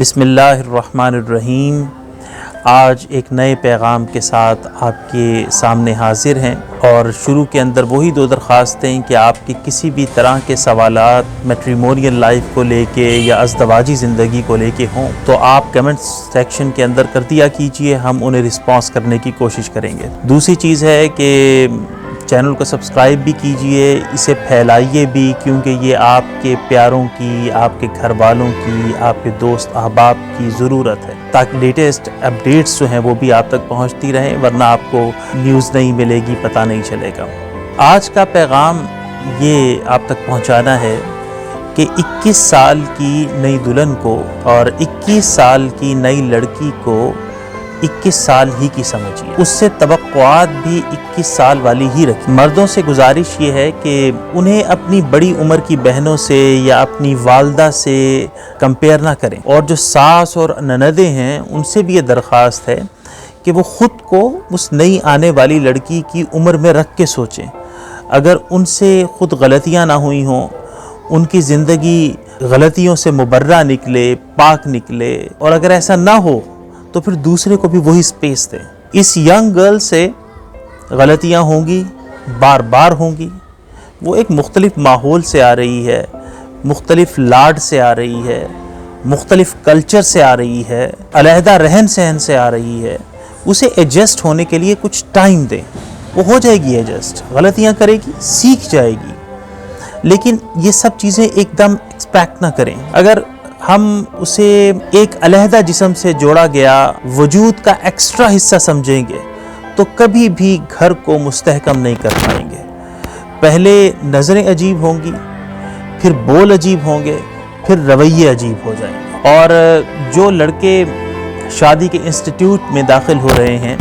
بسم اللہ الرحمن الرحیم۔ آج ایک نئے پیغام کے ساتھ آپ کے سامنے حاضر ہیں، اور شروع کے اندر وہی دو درخواستیں کہ آپ کی کسی بھی طرح کے سوالات میٹریمونیل لائف کو لے کے یا ازدواجی زندگی کو لے کے ہوں تو آپ کمنٹ سیکشن کے اندر کر دیا کیجئے، ہم انہیں رسپانس کرنے کی کوشش کریں گے۔ دوسری چیز ہے کہ چینل کو سبسکرائب بھی کیجئے، اسے پھیلائیے بھی، کیونکہ یہ آپ کے پیاروں کی، آپ کے گھر والوں کی، آپ کے دوست احباب کی ضرورت ہے، تاکہ لیٹسٹ اپڈیٹس جو ہیں وہ بھی آپ تک پہنچتی رہیں، ورنہ آپ کو نیوز نہیں ملے گی، پتہ نہیں چلے گا۔ آج کا پیغام یہ آپ تک پہنچانا ہے کہ 21 سال کی نئی دلہن کو اور 21 سال کی نئی لڑکی کو 21 سال ہی کی سمجھیے، اس سے توقعات بھی 21 سال والی ہی رکھیں۔ مردوں سے گزارش یہ ہے کہ انہیں اپنی بڑی عمر کی بہنوں سے یا اپنی والدہ سے کمپیئر نہ کریں، اور جو ساس اور نندیں ہیں ان سے بھی یہ درخواست ہے کہ وہ خود کو اس نئی آنے والی لڑکی کی عمر میں رکھ کے سوچیں۔ اگر ان سے خود غلطیاں نہ ہوئی ہوں، ان کی زندگی غلطیوں سے مبرہ نکلے، پاک نکلے، اور اگر ایسا نہ ہو تو پھر دوسرے کو بھی وہی سپیس دیں۔ اس ینگ گرل سے غلطیاں ہوں گی، بار بار ہوں گی، وہ ایک مختلف ماحول سے آ رہی ہے، مختلف لاڈ سے آ رہی ہے، مختلف کلچر سے آ رہی ہے، علیحدہ رہن سہن سے آ رہی ہے، اسے ایڈجسٹ ہونے کے لیے کچھ ٹائم دیں، وہ ہو جائے گی ایڈجسٹ، غلطیاں کرے گی، سیکھ جائے گی، لیکن یہ سب چیزیں ایک دم ایکسپیکٹ نہ کریں۔ اگر ہم اسے ایک علیحدہ جسم سے جوڑا گیا وجود کا ایکسٹرا حصہ سمجھیں گے تو کبھی بھی گھر کو مستحکم نہیں کر پائیں گے۔ پہلے نظریں عجیب ہوں گی، پھر بول عجیب ہوں گے، پھر رویے عجیب ہو جائیں گے۔ اور جو لڑکے شادی کے انسٹیٹیوٹ میں داخل ہو رہے ہیں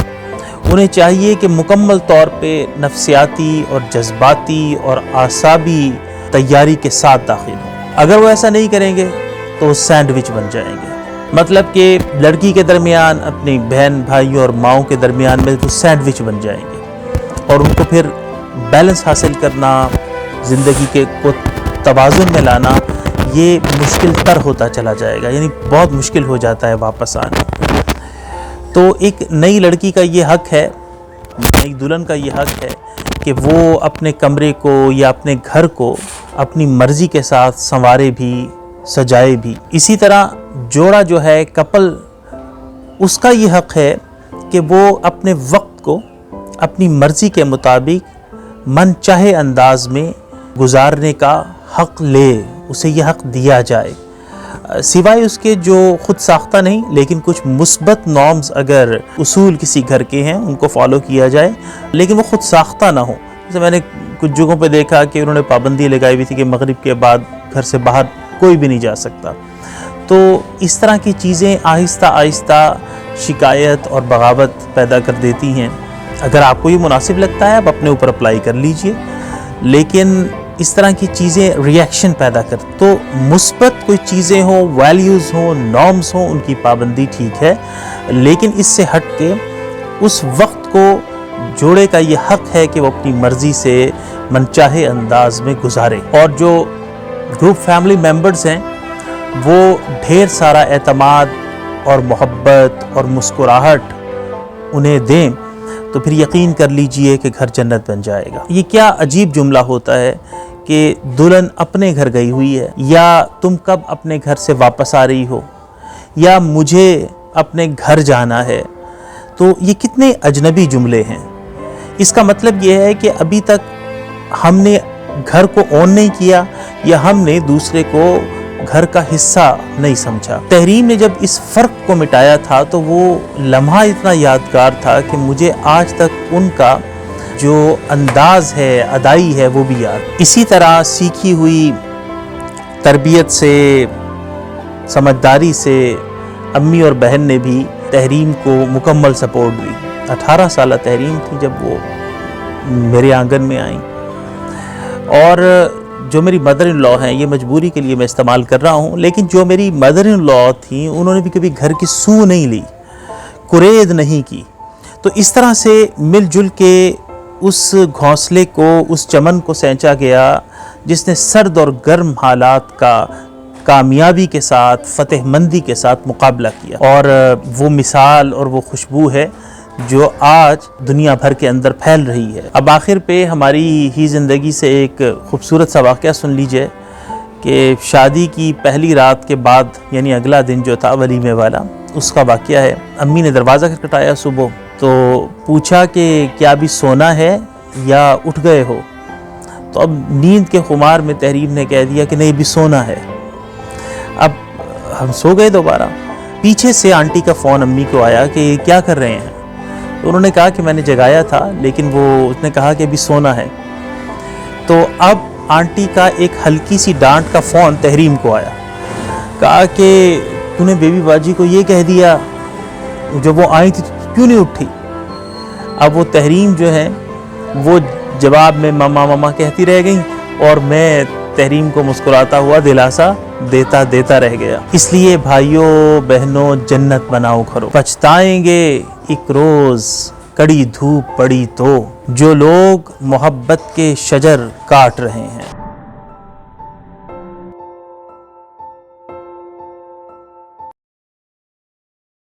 انہیں چاہیے کہ مکمل طور پہ نفسیاتی اور جذباتی اور اعصابی تیاری کے ساتھ داخل ہوں۔ اگر وہ ایسا نہیں کریں گے تو سینڈوچ بن جائیں گے، مطلب کہ لڑکی کے درمیان، اپنی بہن بھائیوں اور ماؤں کے درمیان میں وہ سینڈوچ بن جائیں گے، اور ان کو پھر بیلنس حاصل کرنا، زندگی کے کو توازن میں لانا، یہ مشکل تر ہوتا چلا جائے گا، یعنی بہت مشکل ہو جاتا ہے واپس آنا۔ تو ایک نئی لڑکی کا یہ حق ہے، نئی دلہن کا یہ حق ہے کہ وہ اپنے کمرے کو یا اپنے گھر کو اپنی مرضی کے ساتھ سنوارے بھی، سجائے بھی۔ اسی طرح جوڑا جو ہے، کپل، اس کا یہ حق ہے کہ وہ اپنے وقت کو اپنی مرضی کے مطابق من چاہے انداز میں گزارنے کا حق لے، اسے یہ حق دیا جائے، سوائے اس کے جو خود ساختہ نہیں لیکن کچھ مثبت نارمز اگر اصول کسی گھر کے ہیں ان کو فالو کیا جائے، لیکن وہ خود ساختہ نہ ہو۔ جیسے میں نے کچھ جگہوں پہ دیکھا کہ انہوں نے پابندی لگائی ہوئی تھی کہ مغرب کے بعد گھر سے باہر کوئی بھی نہیں جا سکتا۔ تو اس طرح کی چیزیں آہستہ آہستہ شکایت اور بغاوت پیدا کر دیتی ہیں۔ اگر آپ کو یہ مناسب لگتا ہے آپ اپنے اوپر اپلائی کر لیجئے، لیکن اس طرح کی چیزیں ریاکشن پیدا کر، تو مثبت کوئی چیزیں ہوں، ویلیوز ہوں، نارمز ہوں، ان کی پابندی ٹھیک ہے، لیکن اس سے ہٹ کے اس وقت کو جوڑے کا یہ حق ہے کہ وہ اپنی مرضی سے منچاہے انداز میں گزارے، اور جو گروپ فیملی ممبرز ہیں وہ ڈھیر سارا اعتماد اور محبت اور مسکراہٹ انہیں دیں، تو پھر یقین کر لیجئے کہ گھر جنت بن جائے گا۔ یہ کیا عجیب جملہ ہوتا ہے کہ دلہن اپنے گھر گئی ہوئی ہے، یا تم کب اپنے گھر سے واپس آ رہی ہو، یا مجھے اپنے گھر جانا ہے، تو یہ کتنے اجنبی جملے ہیں۔ اس کا مطلب یہ ہے کہ ابھی تک ہم نے گھر کو اون نہیں کیا، یا ہم نے دوسرے کو گھر کا حصہ نہیں سمجھا۔ تحریم نے جب اس فرق کو مٹایا تھا تو وہ لمحہ اتنا یادگار تھا کہ مجھے آج تک ان کا جو انداز ہے، ادائی ہے، وہ بھی یاد۔ اسی طرح سیکھی ہوئی تربیت سے، سمجھداری سے امی اور بہن نے بھی تحریم کو مکمل سپورٹ دی۔ 18 سالہ تحریم تھی جب وہ میرے آنگن میں آئیں، اور جو میری مدر ان لا ہیں، یہ مجبوری کے لیے میں استعمال کر رہا ہوں، لیکن جو میری مدر ان لا تھیں انہوں نے بھی کبھی گھر کی سو نہیں لی، کرید نہیں کی۔ تو اس طرح سے مل جل کے اس گھونسلے کو، اس چمن کو سینچا گیا جس نے سرد اور گرم حالات کا کامیابی کے ساتھ، فتح مندی کے ساتھ مقابلہ کیا، اور وہ مثال اور وہ خوشبو ہے جو آج دنیا بھر کے اندر پھیل رہی ہے۔ اب آخر پہ ہماری ہی زندگی سے ایک خوبصورت سا واقعہ سن لیجئے کہ شادی کی پہلی رات کے بعد، یعنی اگلا دن جو تھا ولیمے والا، اس کا واقعہ ہے۔ امی نے دروازہ کھٹکھٹایا صبح، تو پوچھا کہ کیا ابھی سونا ہے یا اٹھ گئے ہو؟ تو اب نیند کے خمار میں تحریم نے کہہ دیا کہ نہیں ابھی سونا ہے۔ اب ہم سو گئے دوبارہ۔ پیچھے سے آنٹی کا فون امی کو آیا کہ کیا کر رہے ہیں؟ تو انہوں نے کہا کہ میں نے جگایا تھا، لیکن اس نے کہا کہ ابھی سونا ہے۔ تو اب آنٹی کا ایک ہلکی سی ڈانٹ کا فون تحریم کو آیا، کہا کہ تو نے بیبی باجی کو یہ کہہ دیا، جب وہ آئی تھی کیوں نہیں اٹھی؟ اب وہ تحریم جو ہے وہ جواب میں ماما ماما کہتی رہ گئی، اور میں تحریم کو مسکراتا ہوا دلاسا دیتا رہ گیا۔ اس لیے بھائیوں بہنوں، جنت بناؤ گھروں، پچھتائیں گے ایک روز کڑی دھوپ پڑی تو، جو لوگ محبت کے شجر کاٹ رہے ہیں۔